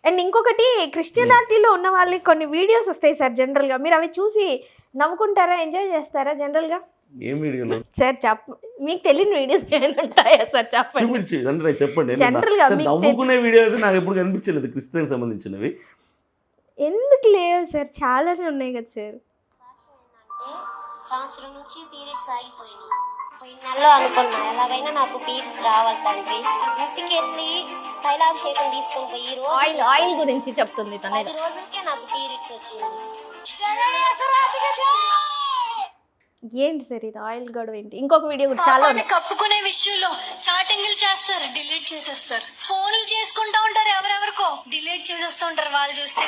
And ఇంకొకటి క్రిస్టియానిటీలో ఉన్న వాళ్ళకి కొన్ని వీడియోస్ వస్తాయి సార్ జనరల్గా, మీరు అవి చూసి నవ్వుకుంటారా, ఎంజాయ్ చేస్తారా జనరల్గా? ఏం వీడియోలో సార్ మీకు తెలియని వీడియోస్ ఏమైనా ఉంటాయా సార్ చెప్పండి. అంటే చెప్పండి. జనరల్గా నవ్వుకునే వీడియో అయితే నాకు ఎప్పుడు కనిపించలేదు క్రిస్టియన్ సంబంధించినవి. ఎందుకు లేవు సార్, చాలానే ఉన్నాయి కదా సార్. సంవత్సరం నుంచి పీరియడ్స్ ఆగిపోయినాయి. పోయిన నెలలో అనుకున్నా ఎలాగైనా నాకు పీరియడ్స్ రావాలి తండ్రి. ఇంటికి వెళ్ళి తైలాభిషేకం తీసుకొని పోయి ఆయిల్ గురించి చెప్తుంది తన. 10 రోజులకే నాకు పీరియడ్స్ వచ్చింది. ఏంటి సార్ ఇది ఆయిల్ గొడవ ఏంటి? ఇంకొక వీడియో కూడా చాలా ఉన్నాయి. కప్పుకునే విషయంలో చాటింగ్లు చేస్తారు, డిలీట్ చేసేస్తారు. ఫోన్లు చేసుకుంటా ఉంటారు, ఎవరెవరికో డిలీట్ చేసేస్తూ ఉంటారు. వాళ్ళు చూస్తే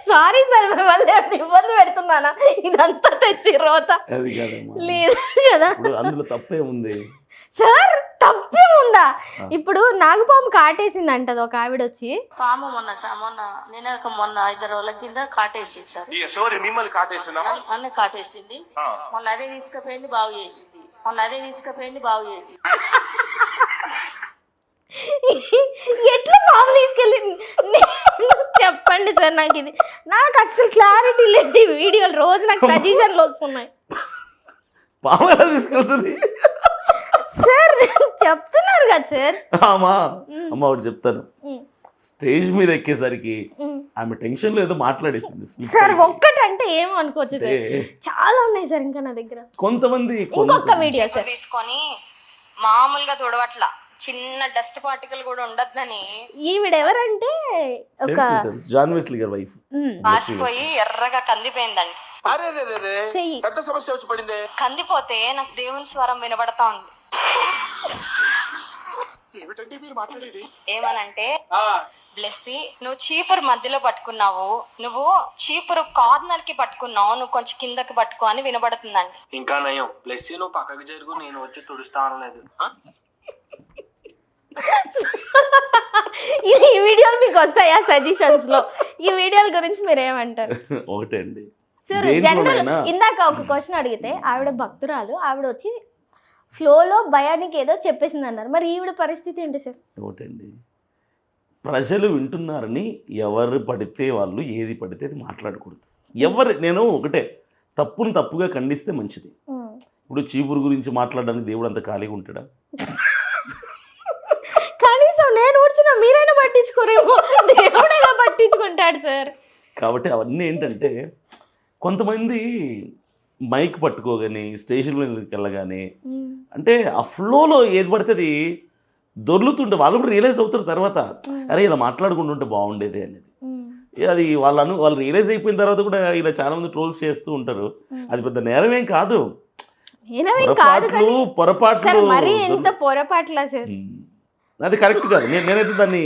సారీ సార్, మిమ్మల్ని ఇబ్బంది పెడుతున్నానా? ఇదంతా తెచ్చి రోత అది కాదమ్మా, లేదు కదా. అందులో తప్పే ఉంది సార్, తప్పే ఉందా? ఇప్పుడు నాగపాము కాటేసింది అంటది ఒక ఆవిడ వచ్చి. పాము మొన్న 5 రోజుల కింద కాటేసింది సార్. మిమ్మల్ని కాటేసిందా? అన్న కాటేసింది. మొన్న అదే తీసుకుపోయింది, బాగు చేసింది. ఎట్లా పాము తీసుకెళ్ళి చెప్పండి సార్. నాకు అసలు క్లారిటీ లేదు. ఈ వీడియోలు రోజు నాకు సజెషన్లు వస్తున్నాయి. పాము ఎలా తీసుకెళ్తుంది సార్ చెప్తున్నారు కదా సార్. అమ్మ ఒకటి చెప్తాను, స్టేజ్ మీద ఎక్కేసరికి ఆమె టెన్షన్ లో ఏదో మాట్లాడేసింది సార్. ఒక్కటంటే ఏమో అనుకోవచ్చు సార్, చాలా ఉన్నాయి సార్ ఇంకా నా దగ్గర. కొంతమంది ఇంకొక వీడియో సార్ తీసుకొని మామూలుగా తుడవట్ల, చిన్న డస్ట్ పార్టికల్ కూడా ఉండద్దని ఈవిడ ఎవరంటే ఒక జాన్ వెస్లీ గారి వైఫ్ పాసిపోయి ఎర్రగా కందిపోయిందండి. పెద్ద సమస్య వచ్చి పడింది. కందిపోతే నాకు దేవుని స్వరం వినబడతా ఉంది. ఏమిటండి మీరు మాట్లాడేది? ఏమనంటే, బ్లెస్సీ నువ్వు చీపురు మధ్యలో పట్టుకున్నావు, నువ్వు చీపురు కార్నర్ కి పట్టుకున్నావు, నువ్వు కొంచెం కిందకి పట్టుకో అని వినబడుతుందండి. ఇంకా నయం, బ్లెస్సీ నువ్వు పక్కకి జరుగు, నేను వచ్చి తుడుస్తాను లేదు. ఈ వీడియోలు మీకు వస్తాయా సజెషన్స్ లో? ఈ వీడియోల గురించి మీరు ఏమంటారు? ఒకటే అండి సార్, జనరల్ ఇందాక ఒక క్వశ్చన్ అడిగితే ఆవిడ భక్తురాలు, ఆవిడ వచ్చి ఫ్లోలో భయానికి ఏదో చెప్పేసింది అన్నారు. మరి ఈవిడ పరిస్థితి ఏంటి సార్? ఒకటండి, ప్రజలు వింటున్నారని ఎవరు పడితే వాళ్ళు ఏది పడితే అది మాట్లాడకూడదు. నేను ఒకటే, తప్పును తప్పుగా ఖండిస్తే మంచిది. ఇప్పుడు చీపురు గురించి మాట్లాడడానికి దేవుడు అంత ఖాళీగా ఉంటాడా? కనీసం నేను ఊడ్చిన మీరైనా పట్టించుకోరేమో, దేవుడైనా పట్టించుకుంటాడు సార్. కాబట్టి అవన్నీ ఏంటంటే, కొంతమంది మైక్ పట్టుకోగానే స్టేషన్ మీదకి వెళ్ళగానే అంటే ఆ ఫ్లోలో ఏది పడితే దొర్లుతుంటే వాళ్ళు కూడా రియలైజ్ అవుతారు తర్వాత, అరే ఇలా మాట్లాడుకుంటుంటే బాగుండేది అనేది. అది వాళ్ళు రియలైజ్ అయిపోయిన తర్వాత కూడా ఇలా చాలా మంది ట్రోల్స్ చేస్తూ ఉంటారు. అది పెద్ద నేరమేం కాదు, పొరపాట్లు. మరి ఎంత పొరపాట్లా సార్? అది కరెక్ట్ కాదు. నేనైతే దాన్ని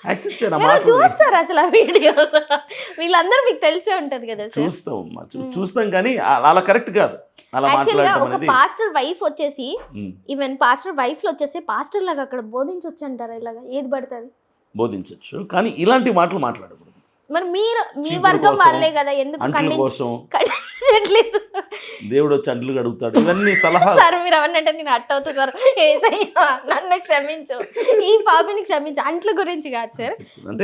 యాక్సెప్ట్ చేయను. చూస్తారు అసలు ఆ వీడియో, వీళ్ళందరూ మీకు తెలిసే ఉంటది కదా సార్. చూస్తాం కానీ అలా కరెక్ట్ కాదు. ఒక పాస్టర్ వైఫ్ వచ్చేసి, ఈవెన్ పాస్టర్ వైఫ్ లో వచ్చేసి పాస్టర్ లాగా అక్కడ బోధించవచ్చు అంటారా? ఇలాగా ఏది పడుతుంది బోధించవచ్చు, కానీ ఇలాంటి మాటలు మాట్లాడకూడదు. మరి మీ వర్గం వాళ్ళే కదా, ఎందుకు ఖండించట్లేదు? దేవుడు వచ్చి అంట్లు కడుగుతాడు, ఇవన్నీ సలహా. సార్ మీరు అవన్నంటే నేను అట్ట అవుతా సార్. ఏసయ్యా నన్ను క్షమించు, ఈ పాపిని క్షమించు. అంట్ల గురించి కాదు సార్,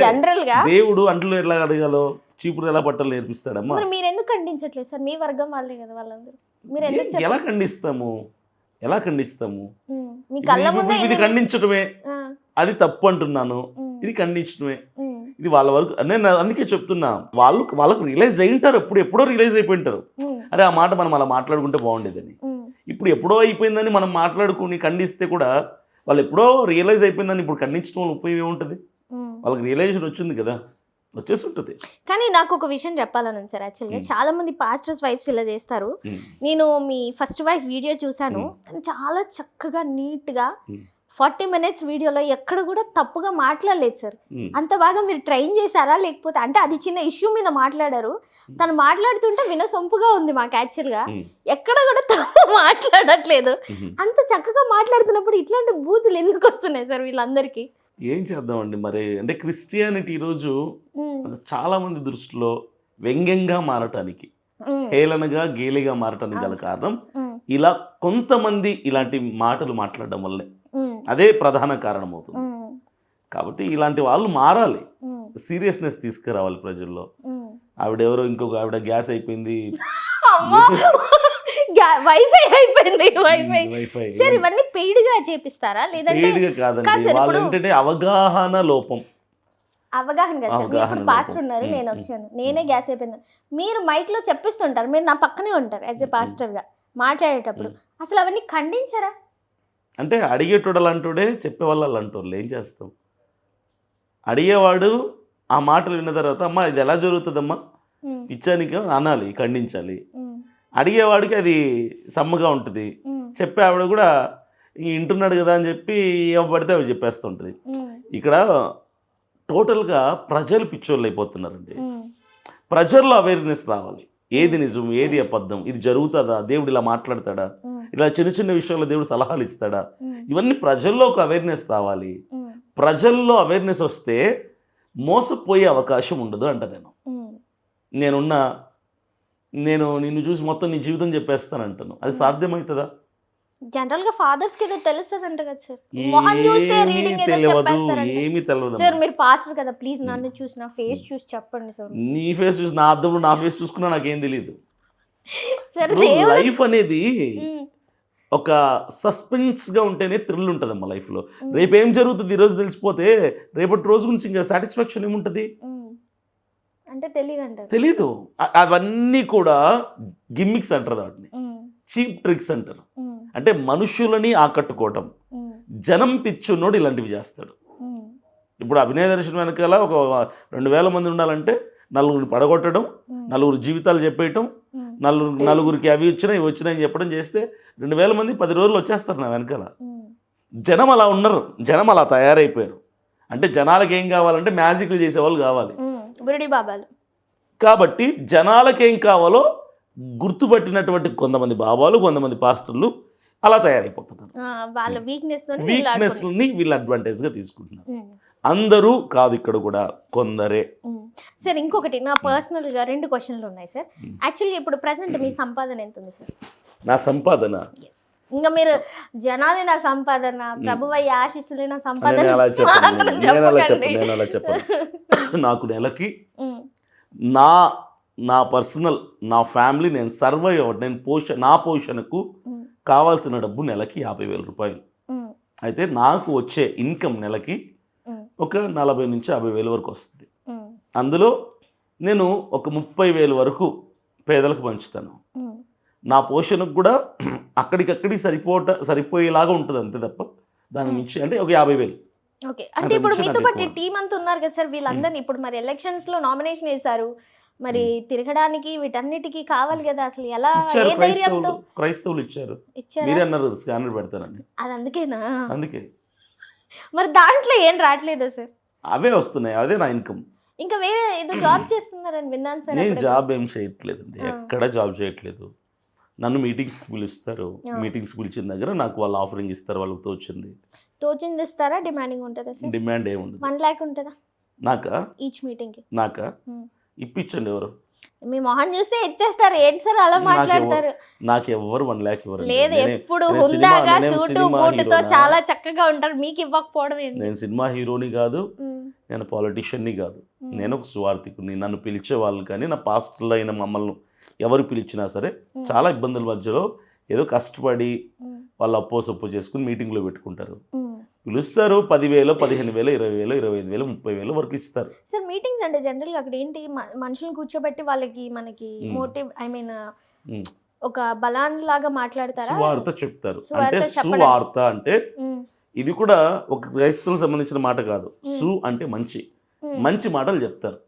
జనరల్ గా దేవుడు అంట్లు ఎలా అడగాలో, చీపురు ఎలా పట్టాలో నేర్పిస్తాడమ్మా. మరి మీరు ఎందుకు ఖండించట్లేదు సార్? మీ వర్గం వాళ్ళే కదా వాళ్ళందరూ. మీరు ఎందుకు ఎలా ఖండిస్తాము? మీ కళ్ళ ముందే ఇది ఖండించడమే, అది తప్పు అంటున్నాను, ఇది ఖండించడమే. ఇది వాళ్ళ వరకు. నేను అందుకే చెప్తున్నా, వాళ్ళకు రియలైజ్ అయి ఉంటారు, ఎప్పుడో రియలైజ్ అయిపోయి ఉంటారు, అరే ఆ మాట మనం అలా మాట్లాడుకుంటే బాగుండేదని. ఇప్పుడు ఎప్పుడో అయిపోయిందని మనం మాట్లాడుకుని ఖండిస్తే కూడా వాళ్ళు ఎప్పుడో రియలైజ్ అయిపోయిందని ఇప్పుడు ఖండించడం వల్ల ఉపయోగం ఏముంటుంది? వాళ్ళకి రియలైజేషన్ వచ్చింది కదా, వచ్చేసి ఉంటుంది. కానీ నాకు ఒక విషయం చెప్పాలని సార్, యాక్చువల్గా చాలా మంది పాస్టర్స్ వైఫ్స్ ఇలా చేస్తారు. నేను మీ ఫస్ట్ వైఫ్ వీడియో చూశాను, చాలా చక్కగా నీట్గా 40 minutes వీడియోలో ఎక్కడ కూడా తప్పుగా మాట్లాడలేదు సార్. అంత బాగా మీరు ట్రైన్ చేశారా? లేకపోతే అంటే అది చిన్న ఇష్యూ మీద మాట్లాడారు, తను మాట్లాడుతుంటే వినసొంపుగా ఉంది మాకు. యాక్చువల్గా ఎక్కడ కూడా తప్పు మాట్లాడట్లేదు, అంత చక్కగా మాట్లాడుతున్నప్పుడు ఇట్లాంటి బూతులు ఎందుకు వస్తున్నాయి సార్ వీళ్ళందరికీ? ఏం చేద్దామండి మరి. అంటే క్రిస్టియానిటీ ఈరోజు చాలా మంది దృష్టిలో వ్యంగ్యంగా మారటానికి, హేళనగా గేలిగా మారటానికి గల కారణం ఇలా కొంతమంది ఇలాంటి మాటలు మాట్లాడడం వల్లే. అదే ప్రధాన కారణం అవుతుంది. కాబట్టి ఇలాంటి వాళ్ళు మారాలి, సీరియస్నెస్ తీసుకురావాలి ప్రజల్లో. ఆవిడెవరో ఇంకొక ఆవిడ గ్యాస్ అయిపోయింది, వైఫై అయిపోయింది, వైఫై. వైఫై సార్ ఇవన్నీ పెయిడ్ గా చేపిస్తారా లేదంటే? పెయిడ్గా కాదండి, వాళ్ళు ఏంటంటే అవగాహన లోపం. అవగాహన కదా సార్. ఇప్పుడు పాస్టర్ ఉన్నారు, నేను వచ్చాను, నేనే గ్యాస్ అయిపోయింది, మీరు మైక్ లో చెప్పిస్తుంటారు, మీరు నా పక్కనే ఉంటారు యాజ్ ఎ పాస్టర్ గా మాట్లాడేటప్పుడు, అసలు అవన్నీ ఖండించరా? అంటే అడిగేటోడు అలాంటోడే, చెప్పేవాళ్ళు అలాంటోళ్ళు, ఏం చేస్తాం? అడిగేవాడు ఆ మాటలు విన్న తర్వాత అమ్మా ఇది ఎలా జరుగుతుందమ్మా ఇచ్చానికి అనాలి, ఖండించాలి. అడిగేవాడికి అది సమ్మగా ఉంటుంది, చెప్పే ఆవిడ కూడా వింటున్నాడు కదా అని చెప్పి ఏం పడితే అవి చెప్పేస్తుంటుంది. ఇక్కడ టోటల్గా ప్రజలు పిచ్చోళ్ళు అయిపోతున్నారండి. ప్రజల్లో అవేర్నెస్ రావాలి, ఏది నిజం ఏది అబద్ధం, ఇది జరుగుతుందా, దేవుడు ఇలా మాట్లాడతాడా, ఇలా చిన్న చిన్న విషయాల్లో దేవుడు సలహాలు ఇస్తాడా, ఇవన్నీ ప్రజల్లో ఒక అవేర్నెస్ రావాలి. ప్రజల్లో అవేర్నెస్ వస్తే మోసపోయే అవకాశం ఉండదు అంట. నేను నిన్ను చూసి మొత్తం నీ జీవితం చెప్పేస్తాను అంటాను, అది సాధ్యమవుతుందా? జనరల్ గా ఫాదర్స్ కి ఏదో తెలుస్తుందంట కదా సార్, మొహం చూస్తే రీడింగ్ ఏదో చెప్పేస్తారంట. ఏమీ తెలియదు సార్ మీరు పాస్టర్ కదా, ప్లీజ్ నన్ను చూసి నా ఫేస్ చూసి చెప్పండి సార్. నీ ఫేస్ చూసి నా అర్థంలో నా ఫేస్ చూసుకున్నా నాకేం తెలియదు. సార్ లైఫ్ అనేది ఒక సస్పెన్స్ గా ఉంటేనే థ్రిల్ ఉంటుందమ్మా లైఫ్లో. రేపు ఏం జరుగుతుంది ఈరోజు తెలిసిపోతే రేపటి రోజు గురించి ఇంకా సాటిస్ఫాక్షన్ ఏముంటుంది అంటే తెలీదు. అవన్నీ కూడా గిమ్మిక్స్ అంటారు, వాటిని చీప్ ట్రిక్స్ అంటారు. అంటే మనుషులని ఆకట్టుకోవటం, జనం పిచ్చున్నోడు ఇలాంటివి చేస్తాడు. ఇప్పుడు అభినయ దర్శనం వెనకాల ఒక 2000 మంది ఉండాలంటే నలుగురిని పడగొట్టడం, నలుగురు జీవితాలు చెప్పేయటం, నలుగురికి అవి వచ్చినాయి ఇవి వచ్చినాయని చెప్పడం చేస్తే 2000 మంది 10 రోజులు వచ్చేస్తారు నా వెనకాల. జనం అలా ఉన్నారు, జనం అలా తయారైపోయారు. అంటే జనాలకి ఏం కావాలంటే మ్యాజిక్లు చేసేవాళ్ళు కావాలి కాబట్టి జనాలకి ఏం కావాలో గుర్తుపట్టినటువంటి కొంతమంది బాబాలు, కొంతమంది పాస్టర్లు అలా తయారైపోతున్నారు. వాళ్ళ వీక్నెస్ని వీళ్ళు అడ్వాంటేజ్గా తీసుకుంటున్నారు. అందరూ కాదు, ఇక్కడ కూడా కొందరే. సార్ ఇంకొకటి నా పర్సనల్గా 2 క్వశ్చన్లు ఉన్నాయి సార్. యాక్చువల్లీ ఇప్పుడు ప్రెసెంట్ మీ సంపాదన ఎంత ఉంది సార్? నా సంపాదన ఇంకా మీరు జనాలే నా సంపాదన, ప్రభువయ్య ఆశీస్సులే నా సంపాదన నేను అలా చెప్పను. నాకు నెలకి నా పర్సనల్ నా ఫ్యామిలీ నేను సర్వైవ్ అవ్వడం, నేను నా పోషణకు కావాల్సిన డబ్బు నెలకి 50,000 రూపాయలు. అయితే నాకు వచ్చే ఇన్కమ్ నెలకి ఒక 40,000 నుంచి 50,000 వరకు వస్తుంది. అందులో నేను ఒక 30,000 వరకు పేదలకు పంచుతాను. నా పోషణకు కూడా అక్కడికక్కడికి సరిపోయేలాగా ఉంటుంది అంతే తప్ప దాని నుంచి అంటే ఒక 50,000. ఓకే, అంటే ఇప్పుడు మీతో పాటు టీం అంతా ఉన్నారు కదా సార్, వీళ్ళందరినీ ఇప్పుడు మరి ఎలక్షన్స్ లో నామినేషన్ వేశారు, మరి తిరగడానికి వీటన్నిటికీ కావాలి కదా, అసలు ఎలా ఏ ధైర్యంతో? క్రైస్తవులు ఇచ్చారు, మీరే అన్నారు స్కానర్ పెడతారని, అది అందుకేనా? అందుకే. మరి దాంట్లో ఏం రావట్లేదా సార్? అవే వస్తున్నాయి, అదే నా ఇన్కమ్. ఇంకా వేరే ఏదో జాబ్ చేస్తున్నారని విన్నాను సార్. నేను జాబ్ ఏం చేయట్లేదండి, ఎక్కడ జాబ్ చేయట్లేదు. నన్ను మీటింగ్స్కి పిలుస్తారు, మీటింగ్స్కి పిలిచిన దగ్గర నాకు వాళ్ళు ఆఫరింగ్ ఇస్తారు, వాళ్ళకి తోచింది ఇస్తారా? డిమాండింగ్ ఉంటుందా సార్? డిమాండ్ ఏముంది? 1 lakh ఉంటుందా నాకా? ఈచ్ మీటింగ్కి నాకా? ఇప్పించండి. ఎవరు? మీ మొహం చూస్తే ఇచ్చేస్తారు, ఏంటి సార్ అలా మాట్లాడతారు? నాకు ఎవరు 1 lakh ఇవ్వరు. లేదు, ఎప్పుడు హుందాగా సూటు బూటుతో చాలా చక్కగా ఉంటారు, మీకు ఇవ్వకపోవడం ఏంటి? నేను సినిమా హీరోని కాదు, నేను పాలిటిషియన్ని కాదు, నేను ఒక సువార్థికుని. నన్ను పిలిచే వాళ్ళు కానీ నా పాస్టర్లు అయిన మమ్మల్ని ఎవరు పిలిచినా సరే చాలా ఇబ్బందుల మధ్యలో ఏదో కష్టపడి వాళ్ళు అప్పో సొప్పో చేసుకుని మీటింగ్లో పెట్టుకుంటారు. పిలుస్తారు 10,000, 15,000, 20,000, 25,000, 30,000 వరకు ఇస్తారు. సార్ మీటింగ్స్ అంటే జనరల్గా అక్కడ ఏంటి, మనుషులను కూర్చోబెట్టి వాళ్ళకి మనకి మోటివ్ ఒక బలాన్ లాగా మాట్లాడతారా? సువార్త చెప్తారు. అంటే సువార్త అంటే ఇది కూడా ఒక క్రైస్తవులకు సంబంధించిన మాట కాదు. అంటే మంచి మాటలు చెప్తారు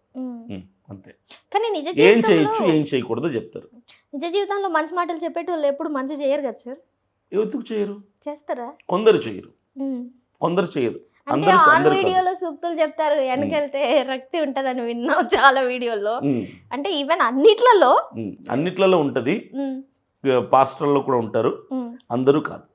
అంతే. కానీ ఏం చేయొచ్చు ఏం చేయకూడదు చెప్తారు. నిజ జీవితంలో మంచి మాటలు చెప్పేటోళ్ళు ఎప్పుడు మంచి చేయరు కదా సార్? ఎందుకు చేయరు? చేస్తారా? కొందరు చేయరు. అంటే ఆన్ వీడియోలో సూక్తులు చెప్తారు, వెనకెళ్తే రక్తి ఉంటదని విన్నాం చాలా వీడియోలో. అంటే ఈవెన్ అన్నిట్లలో ఉంటది, పాస్టర్లో కూడా ఉంటారు, అందరూ కాదు.